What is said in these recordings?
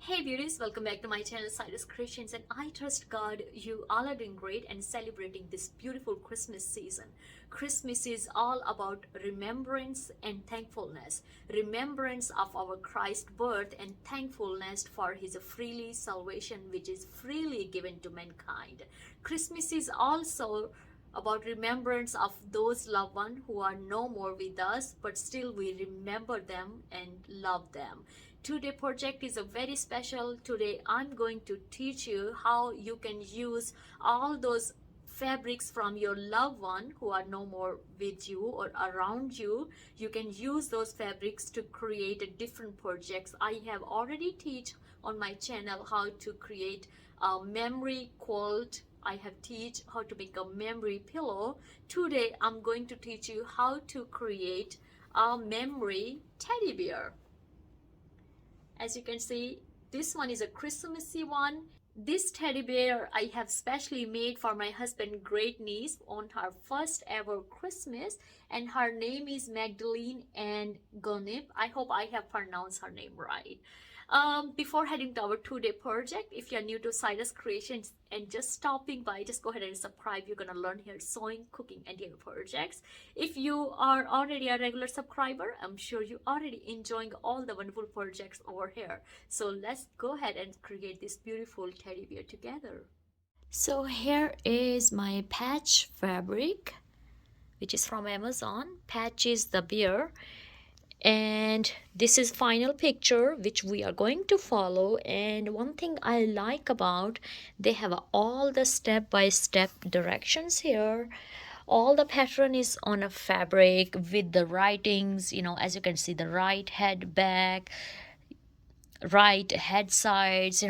Hey beauties, welcome back to my channel Stylist Creations, and I trust God you all are doing great and celebrating this beautiful Christmas season. Christmas is all about remembrance and thankfulness. Remembrance of our Christ birth and thankfulness for his freely salvation which is freely given to mankind. Christmas is also about remembrance of those loved ones who are no more with us, but still we remember them and love them. Today project is a very special. Today I'm going to teach you how you can use all those fabrics from your loved one who are no more with you or around you. You can use those fabrics to create different projects. I have already teach on my channel how to create a memory quilt. I have teach how to make a memory pillow. Today I'm going to teach you how to create a memory teddy bear. As you can see, this one is a Christmassy one. This teddy bear I have specially made for my husband great niece on her first ever Christmas, and her name is Magdalene and Gonip. I hope I have pronounced her name right. Before heading to our today project, if you're new to Stylist Creations and just stopping by, just go ahead and subscribe. You're gonna learn here sewing, cooking, and hair projects. If you are already a regular subscriber, I'm sure you're already enjoying all the wonderful projects over here. So let's go ahead and create this beautiful teddy bear together. So here is my patch fabric, which is from Amazon. Patch is the bear. And this is final picture which we are going to follow. And one thing I like about, they have all the step-by-step directions here. All the pattern is on a fabric with the writings, as you can see, the right head back, right head sides,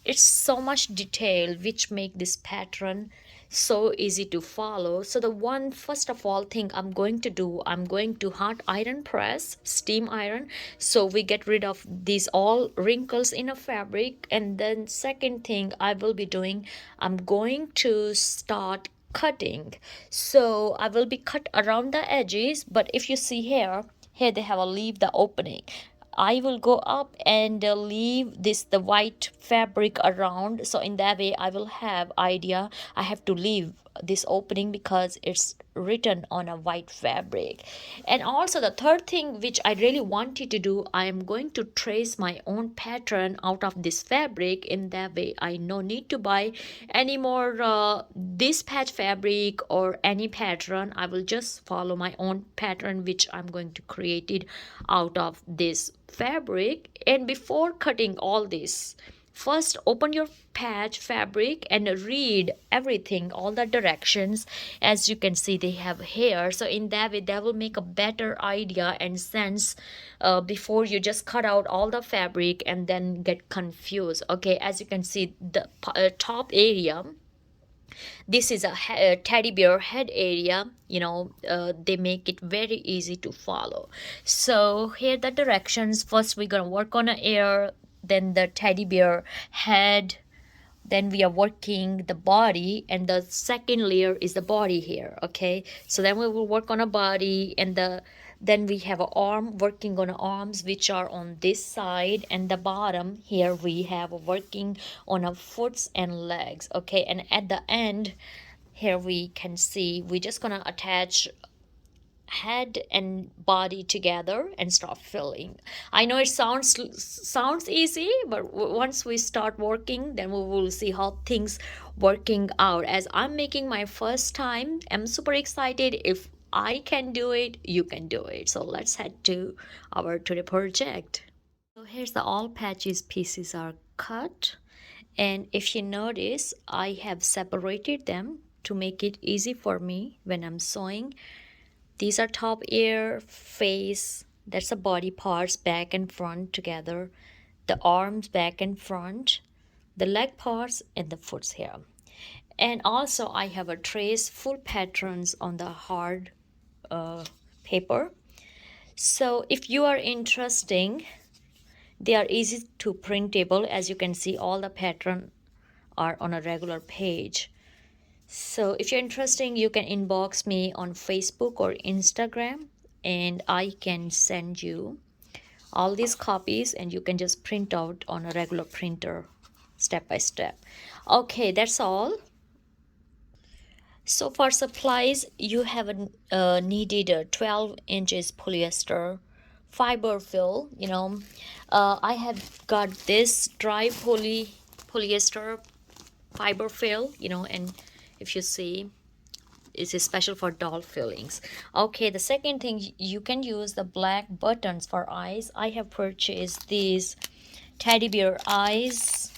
it's so much detail which make this pattern so easy to follow. So the one first of all thing I'm going to do, I'm going to hot iron press, steam iron, so we get rid of these all wrinkles in a fabric. And then second thing I will be doing, I'm going to start cutting. So I will be cut around the edges, but if you see here they have a leave the opening. I will go up and leave the white fabric around, so in that way I will have idea I have to leave this opening because it's written on a white fabric. And also the third thing which I really wanted to do, I am going to trace my own pattern out of this fabric. In that way I no need to buy any more this patch fabric or any pattern. I will just follow my own pattern which I'm going to create it out of this fabric. And before cutting all this, first open your patch fabric and read everything, all the directions. As you can see they have here, so in that way that will make a better idea and sense before you just cut out all the fabric and then get confused. Okay, as you can see the top area, this is a teddy bear head area. They make it very easy to follow. So here the directions. First we're gonna work on an ear, then the teddy bear head, then we are working the body, and the second layer is the body here. Okay, so then we will work on a body, and then we have an arm, working on arms which are on this side, and the bottom here we have working on a foots and legs. Okay, and at the end here we can see we're just gonna attach head and body together and start filling. I know it sounds easy, but once we start working, then we will see how things working out. As I'm making my first time, I'm super excited. If I can do it, you can do it. So let's head to our today project. So here's the all patches pieces are cut, and if you notice I have separated them to make it easy for me when I'm sewing. These are top, ear, face, that's the body parts, back and front together, the arms back and front, the leg parts, and the foots here. And also I have a trace full patterns on the hard paper. So if you are interested, they are easy to printable. As you can see, all the pattern are on a regular page. So if you're interested, you can inbox me on Facebook or Instagram, and I can send you all these copies, and you can just print out on a regular printer step by step. Okay, that's all. So for supplies, you have needed a 12 inches polyester fiberfill. I have got this dry polyester fiberfill, and if you see, it's special for doll fillings. Okay, the second thing, you can use the black buttons for eyes. I have purchased these teddy bear eyes,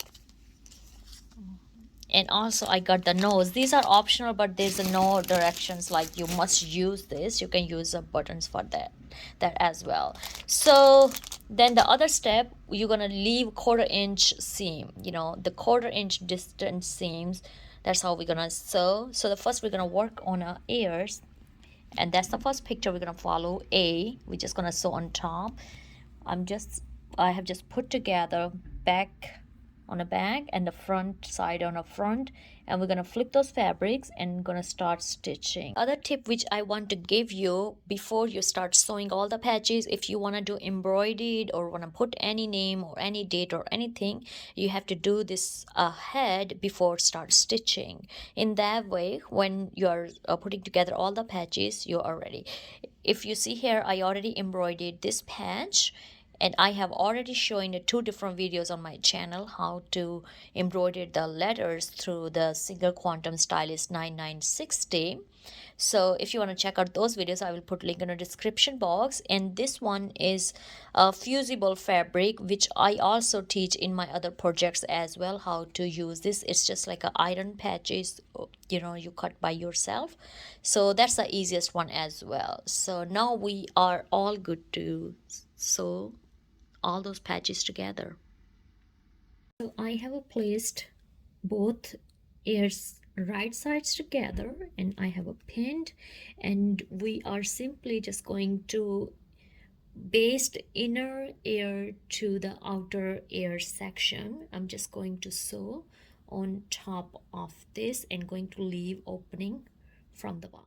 and also I got the nose. These are optional, but there's no directions like you must use this. You can use the buttons for that as well. So then the other step, you're gonna leave 1/4 inch seam, the 1/4 inch distance seams. That's how we're gonna sew. So the first we're gonna work on our ears, and that's the first picture we're gonna follow. We're just gonna sew on top. I have just put together back on a back and the front side on a front, and we're gonna flip those fabrics and gonna start stitching. Other tip which I want to give you before you start sewing all the patches, if you want to do embroidered or want to put any name or any date or anything, you have to do this ahead before start stitching. In that way, when you're putting together all the patches, you are ready. If you see here, I already embroidered this patch, and I have already shown you 2 different videos on my channel how to embroider the letters through the single quantum Stylist 9960. So if you want to check out those videos, I will put link in the description box. And this one is a fusible fabric, which I also teach in my other projects as well, how to use this. It's just like a iron patches, you cut by yourself. So that's the easiest one as well. So now we are all good to sew all those patches together. So I have placed both ears right sides together, and I have a pinned, and we are simply just going to baste inner ear to the outer ear section. I'm just going to sew on top of this and going to leave opening from the bottom.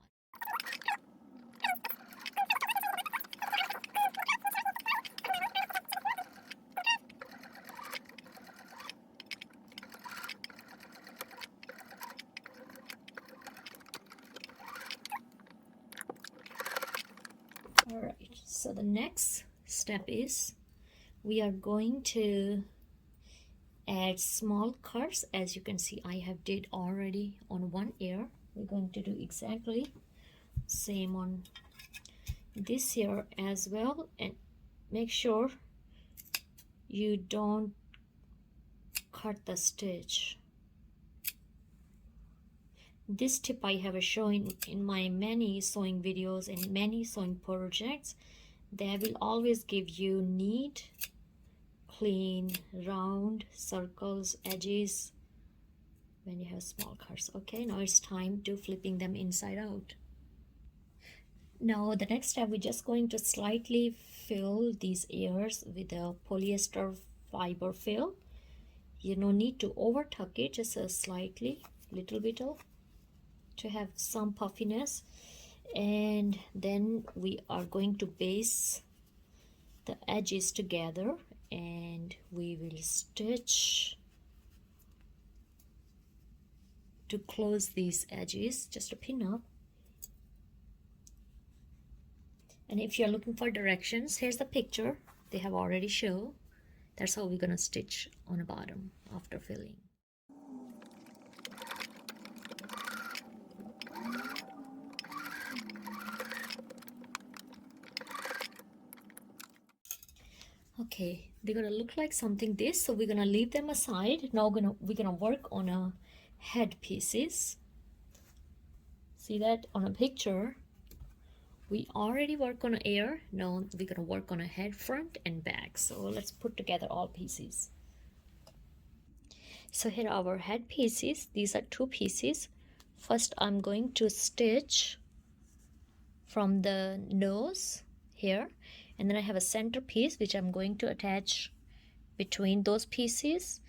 Alright, so the next step is we are going to add small cuts. As you can see, I have did already on one ear. We're going to do exactly same on this ear as well, and make sure you don't cut the stitch. This tip I have shown in my many sewing videos and many sewing projects. They will always give you neat, clean, round circles, edges when you have small cuts. Okay, now it's time to flipping them inside out. Now the next step, we're just going to slightly fill these ears with a polyester fiber fill. You don't need to over tuck it, just a slightly, little bit of, to have some puffiness. And then we are going to base the edges together, and we will stitch to close these edges, just a pin up. And if you're looking for directions, here's the picture they have already shown. That's how we're gonna stitch on the bottom after filling. Okay, they're gonna look like something this, so we're gonna leave them aside. Now we're gonna work on a headpieces. See that on a picture? We already work on an ear. Now we're gonna work on a head, front and back. So let's put together all pieces. So here are our head pieces. These are 2 pieces. First I'm going to stitch from the nose here, and then I have a center piece which I'm going to attach between those pieces,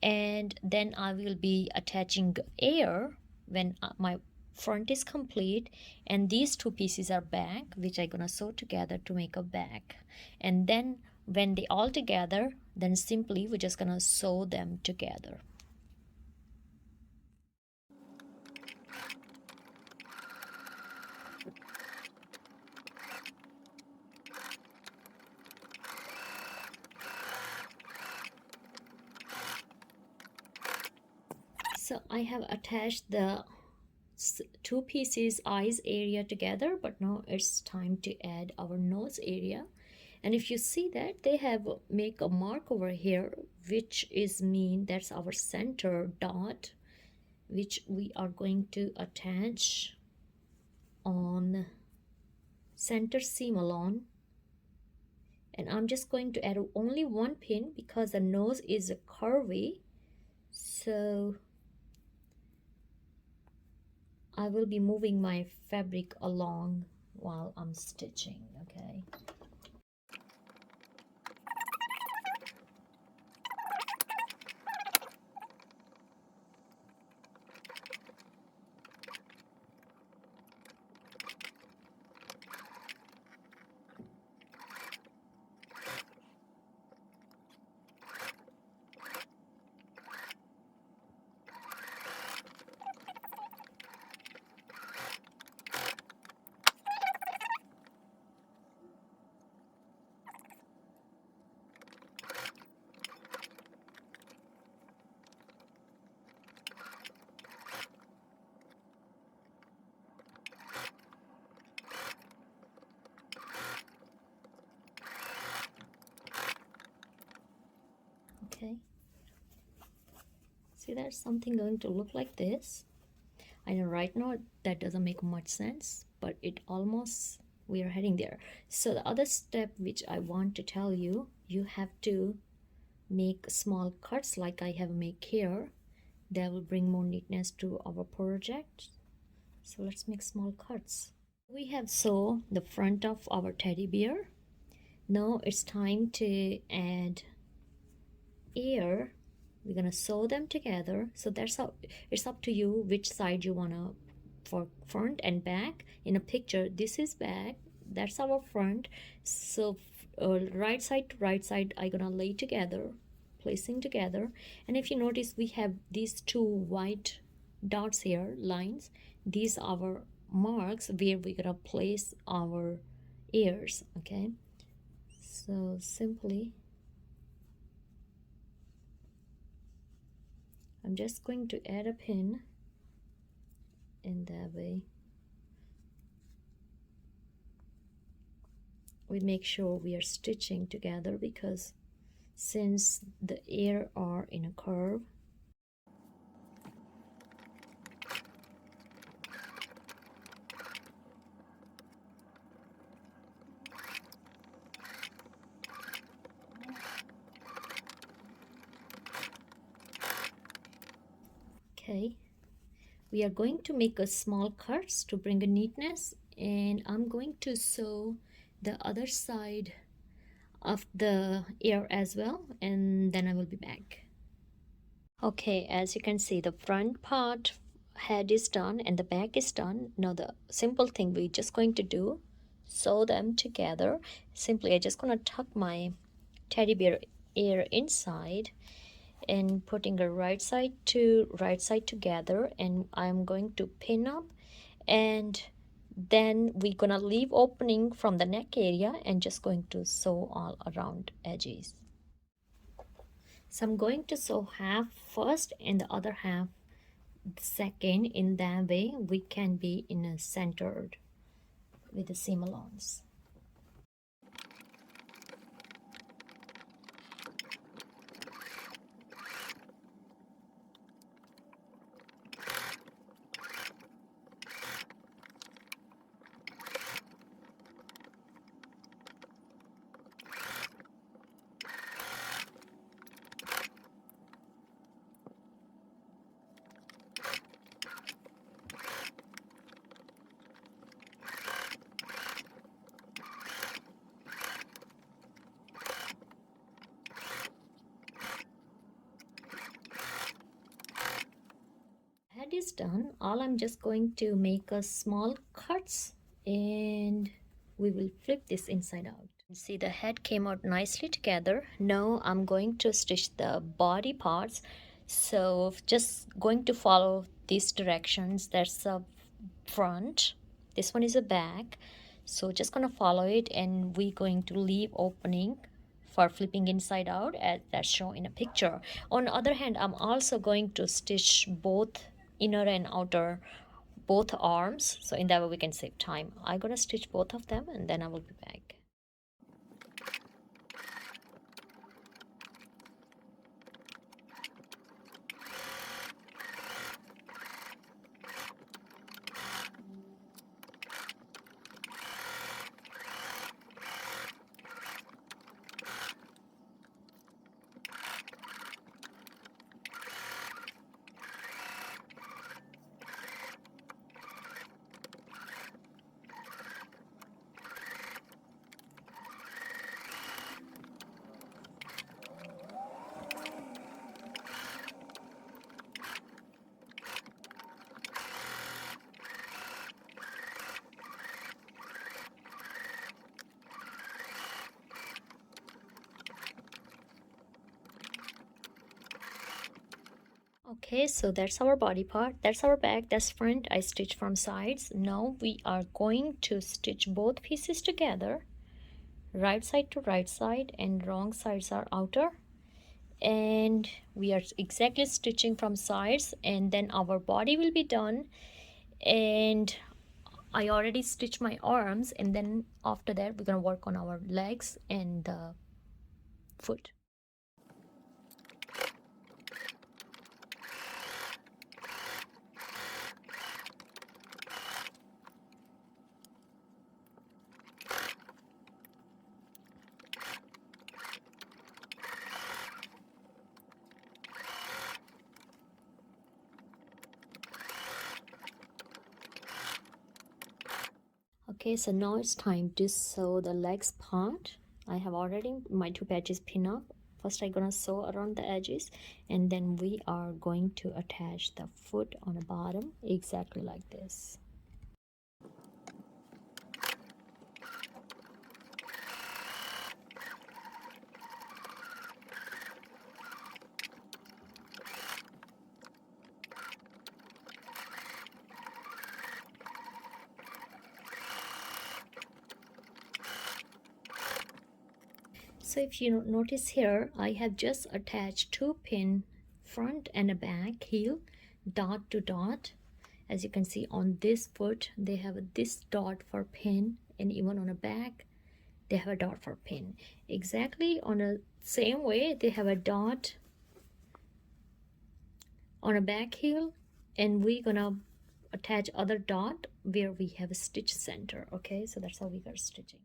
and then I will be attaching ear when my front is complete, and these 2 pieces are back, which I'm gonna sew together to make a back. And then when they all together, then simply we're just gonna sew them together. So I have attached the two pieces eyes area together, but now it's time to add our nose area. And if you see that they have make a mark over here, which is mean that's our center dot, which we are going to attach on center seam along. And I'm just going to add only one pin because the nose is curvy, so I will be moving my fabric along while I'm stitching. Okay. Okay, see, there's something going to look like this. I know right now that doesn't make much sense, but it almost, we are heading there. So the other step which I want to tell you, you have to make small cuts like I have made here. That will bring more neatness to our project. So let's make small cuts. We have sewn the front of our teddy bear. Now it's time to add ear. We're gonna sew them together. So that's how, it's up to you which side you wanna, for front and back. In a picture, this is back, that's our front. So right side to right side I'm gonna lay together, placing together. And if you notice, we have these two white dots here, lines. These are our marks where we're gonna place our ears. Okay, so simply I'm just going to add a pin in that way. We make sure we are stitching together because since the ear are in a curve, okay, we are going to make a small cuts to bring a neatness, and I'm going to sew the other side of the ear as well, and then I will be back. Okay, as you can see, the front part head is done and the back is done. Now the simple thing we're just going to do, sew them together. Simply I'm just gonna tuck my teddy bear ear inside and putting a right side to right side together, and I'm going to pin up, and then we're gonna leave opening from the neck area and just going to sew all around edges. So I'm going to sew half first and the other half second. In that way we can be in a centered with the seam allowance. Head is done. All I'm just going to make a small cuts and we will flip this inside out. See, the head came out nicely together. Now I'm going to stitch the body parts. So just going to follow these directions. That's the front. This one is the back. So just gonna follow it, and we're going to leave opening for flipping inside out as that's shown in a picture. On the other hand, I'm also going to stitch both inner and outer, both arms. So in that way we can save time. I'm gonna stitch both of them and then I will be back. Okay, so that's our body part, that's our back, that's front. I stitched from sides. Now we are going to stitch both pieces together, right side to right side, and wrong sides are outer, and we are exactly stitching from sides, and then our body will be done. And I already stitched my arms, and then after that we're gonna work on our legs and the foot. Okay, so now it's time to sew the legs part. I have already my two patches pinned up. First I'm gonna sew around the edges, and then we are going to attach the foot on the bottom exactly like this. So if you notice here, I have just attached two pin, front and a back heel, dot to dot. As you can see on this foot, they have this dot for pin, and even on the back, they have a dot for pin. Exactly on the same way, they have a dot on a back heel, and we're gonna attach other dot where we have a stitch center. Okay, so that's how we are stitching.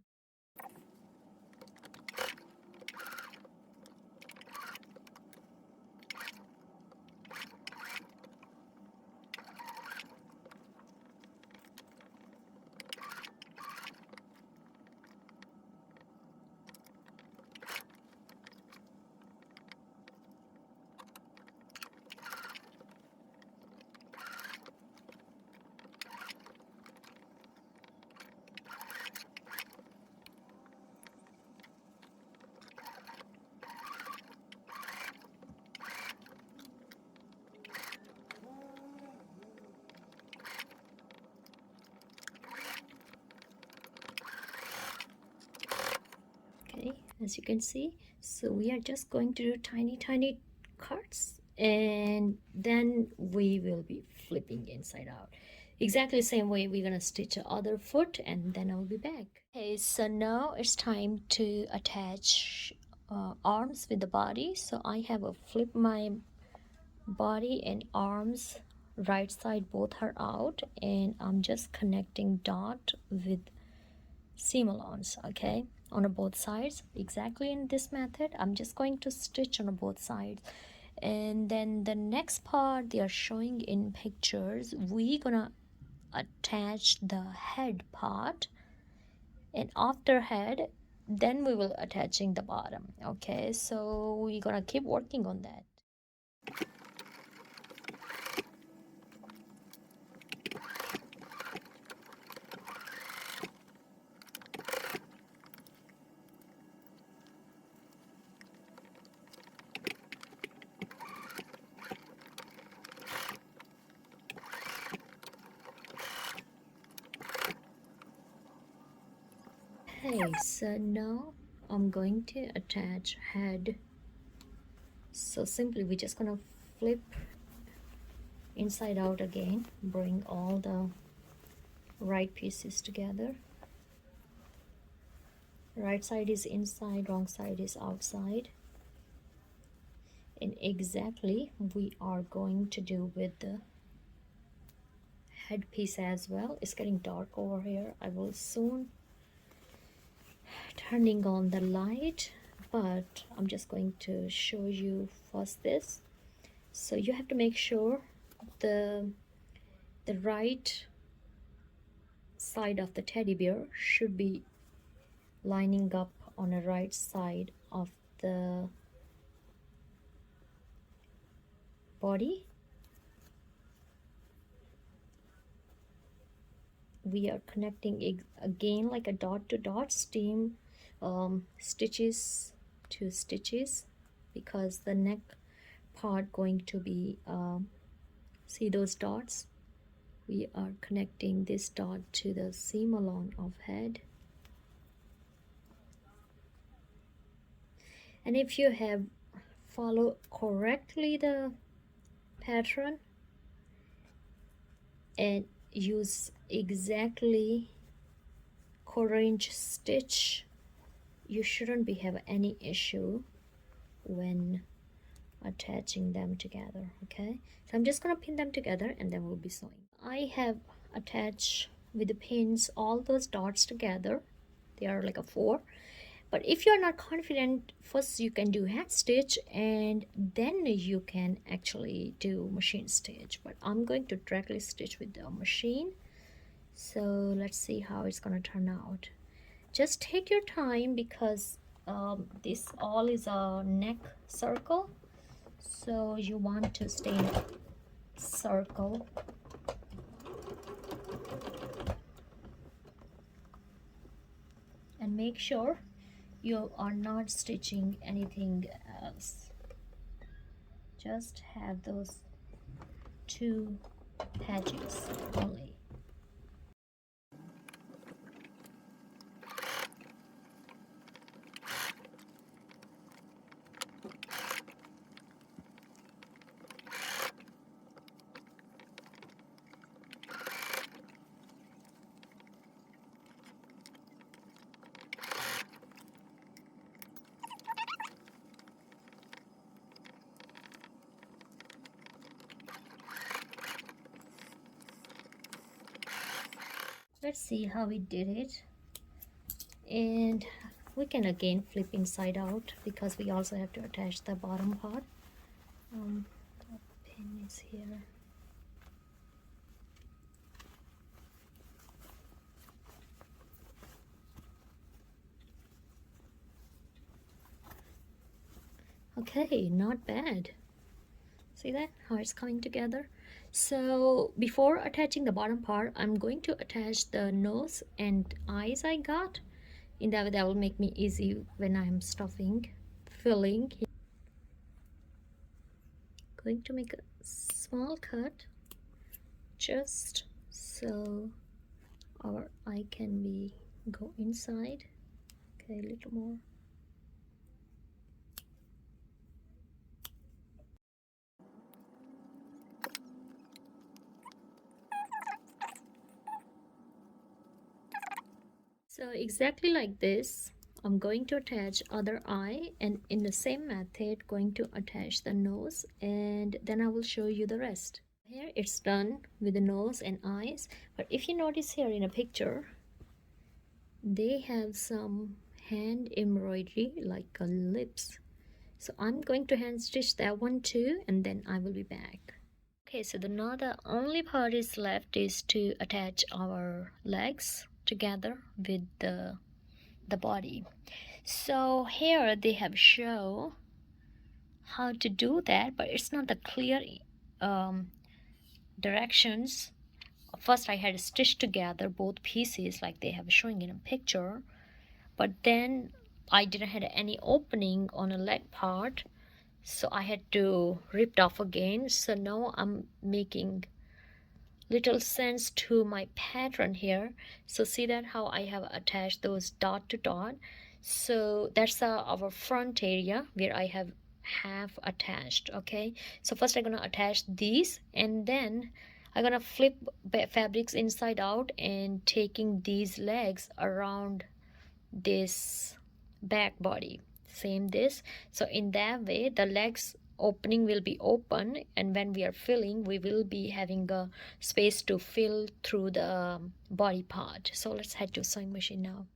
Okay, as you can see, so we are just going to do tiny cuts, and then we will be flipping inside out exactly the same way. We're gonna stitch the other foot, and then I'll be back. Okay, so now it's time to attach arms with the body. So I have a flip my body and arms, right side both are out, and I'm just connecting dot with seam-allowance, okay, on both sides exactly in this method. I'm just going to stitch on both sides, and then the next part they are showing in pictures, we're gonna attach the head part, and after head then we will attaching the bottom. Okay, so we're gonna keep working on that. Okay, so now I'm going to attach head. So simply we're just gonna flip inside out again, bring all the right pieces together. Right side is inside, wrong side is outside. And exactly we are going to do with the headpiece as well. It's getting dark over here. I will soon turning on the light, but I'm just going to show you first this. So you have to make sure the right side of the teddy bear should be lining up on the right side of the body. We are connecting again like a dot to dot seam, stitches to stitches, because the neck part going to be see those dots. We are connecting this dot to the seam along of head. And if you have followed correctly the pattern and use exactly 1/4 inch stitch, you shouldn't be have any issue when attaching them together. Okay, so I'm just gonna pin them together and then we'll be sewing. I have attached with the pins all those dots together. They are like a 4. But if you're not confident, first you can do hand stitch and then you can actually do machine stitch. But I'm going to directly stitch with the machine. So let's see how it's gonna turn out. Just take your time because this all is a neck circle. So you want to stay in a circle. And make sure you are not stitching anything else. Just have those 2 patches only. Let's see how we did it. And we can again flip inside out because we also have to attach the bottom part. The pin is here. Okay, not bad. See that how it's coming together? So before attaching the bottom part, I'm going to attach the nose and eyes I got. In that way, that will make me easy when I'm stuffing, filling. Going to make a small cut just so our eye can be go inside. Okay, a little more. So exactly like this, I'm going to attach other eye, and in the same method going to attach the nose, and then I will show you the rest. Here it's done with the nose and eyes, but if you notice here in a picture, they have some hand embroidery like lips. So I'm going to hand stitch that one too, and then I will be back. Okay, so now the only part is left is to attach our legs together with the body. So here they have show how to do that, but it's not the clear directions. First I had to stitch together both pieces like they have showing in a picture, but then I didn't have any opening on a leg part, so I had to rip it off again. So now I'm making little sense to my pattern here. So see that how I have attached those dot to dot. So that's our front area where I have attached. Okay, so first I'm gonna attach these, and then I'm gonna flip fabrics inside out and taking these legs around this back body, same this. So in that way the legs opening will be open, and when we are filling we will be having a space to fill through the body part. So let's head to sewing machine now.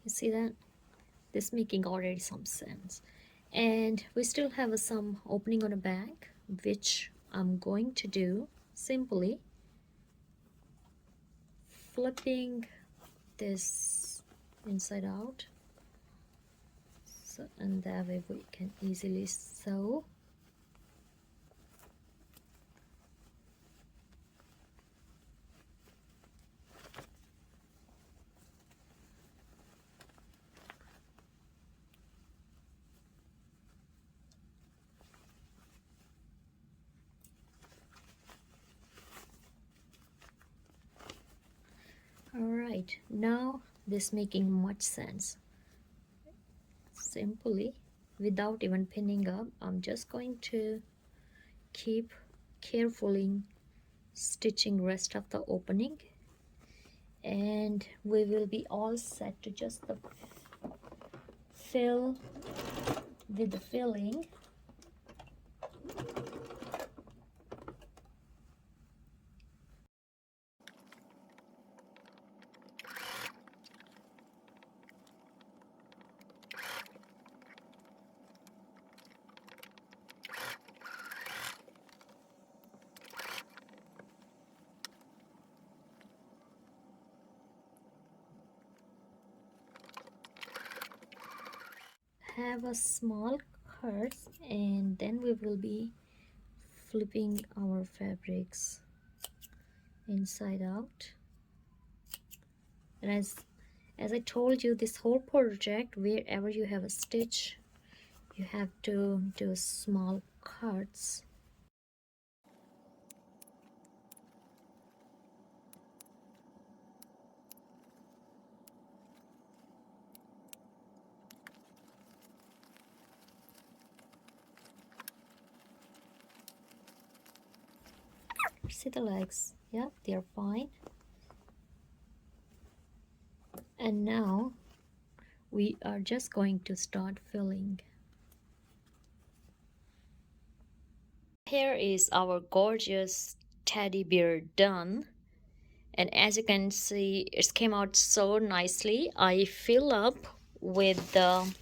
You see that this making already some sense, and we still have some opening on the back, which I'm going to do simply flipping this inside out. So, and that way we can easily sew. Alright, now this making much sense. Simply, without even pinning up, I'm just going to keep carefully stitching rest of the opening, and we will be all set to just fill with the filling. Have a small cut, and then we will be flipping our fabrics inside out. And as I told you, this whole project, wherever you have a stitch, you have to do small cuts. See the legs? Yeah, they're fine. And now we are just going to start filling. Here is our gorgeous teddy bear done, and as you can see, it came out so nicely. I fill up with the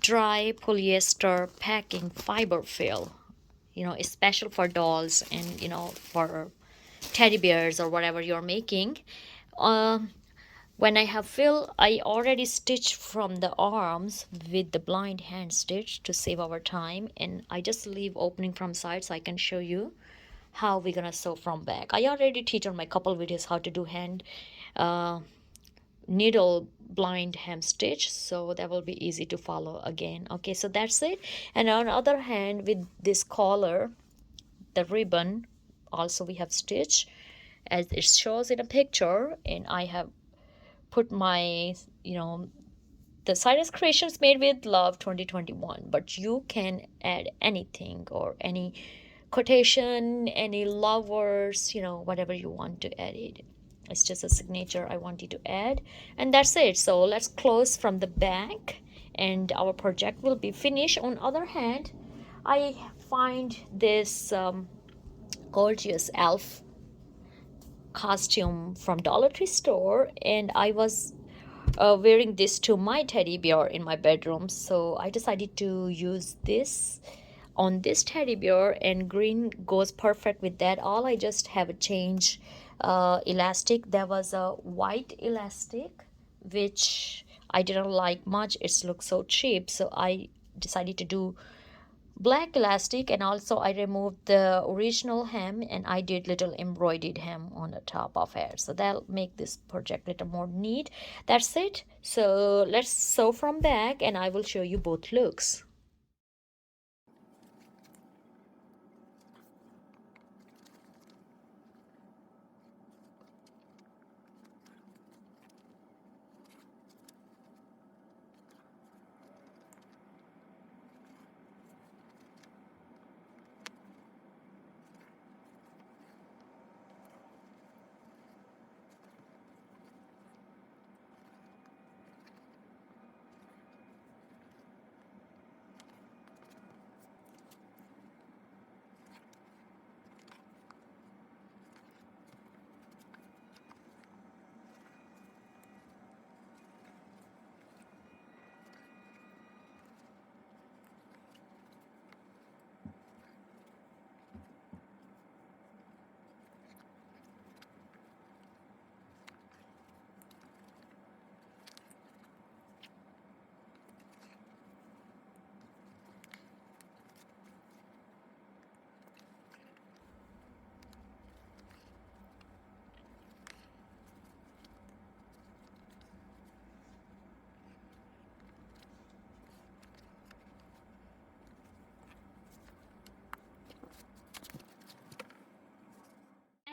dry polyester packing fiberfill, you know, it's special for dolls and, you know, for teddy bears or whatever you're making. When I have fill, I already stitched from the arms with the blind hand stitch to save our time, and I just leave opening from side so I can show you how we're gonna sew from back. I already teach on my couple videos how to do hand needle blind hem stitch, so that will be easy to follow again. Okay, so that's it. And on the other hand, with this collar, the ribbon also we have stitched as it shows in a picture, and I have put my, you know, the Stylist creations made with love 2021, but you can add anything or any quotation, any love words, you know, whatever you want to add it. It's just a signature I want you to add, and that's it. So let's close from the back and our project will be finished. On other hand, I find this gorgeous elf costume from Dollar Tree store, and I was wearing this to my teddy bear in my bedroom, so I decided to use this on this teddy bear, and green goes perfect with that. All I just have a change elastic. There was a white elastic which I didn't like much. It looks so cheap, so I decided to do black elastic, and also I removed the original hem and I did little embroidered hem on the top of it, so that'll make this project a little more neat. That's it. So let's sew from back and I will show you both looks.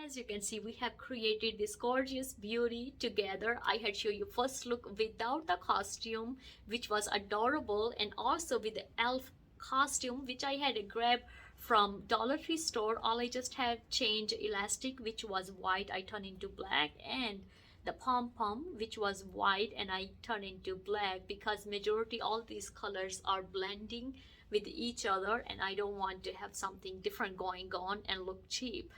As you can see, we have created this gorgeous beauty together. I had shown you first look without the costume, which was adorable, and also with the elf costume, which I had grabbed from Dollar Tree store. All I just have changed elastic, which was white, I turned into black, and the pom-pom, which was white, and I turned into black, because majority all these colors are blending with each other and I don't want to have something different going on and look cheap.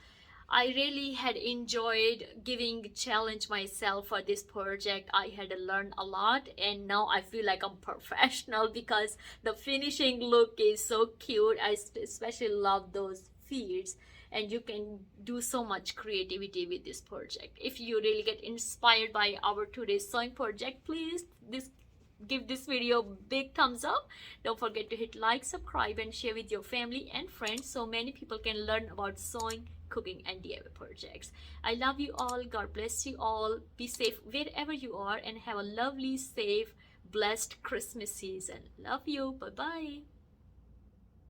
I really had enjoyed giving challenge myself for this project. I had learned a lot and now I feel like I'm professional because the finishing look is so cute. I especially love those feeds, and you can do so much creativity with this project. If you really get inspired by our today's sewing project, please give this video a big thumbs up. Don't forget to hit like, subscribe, and share with your family and friends so many people can learn about sewing, cooking, and DIY projects. I love you all. God bless you all. Be safe wherever you are and have a lovely, safe, blessed Christmas season. Love you. Bye bye.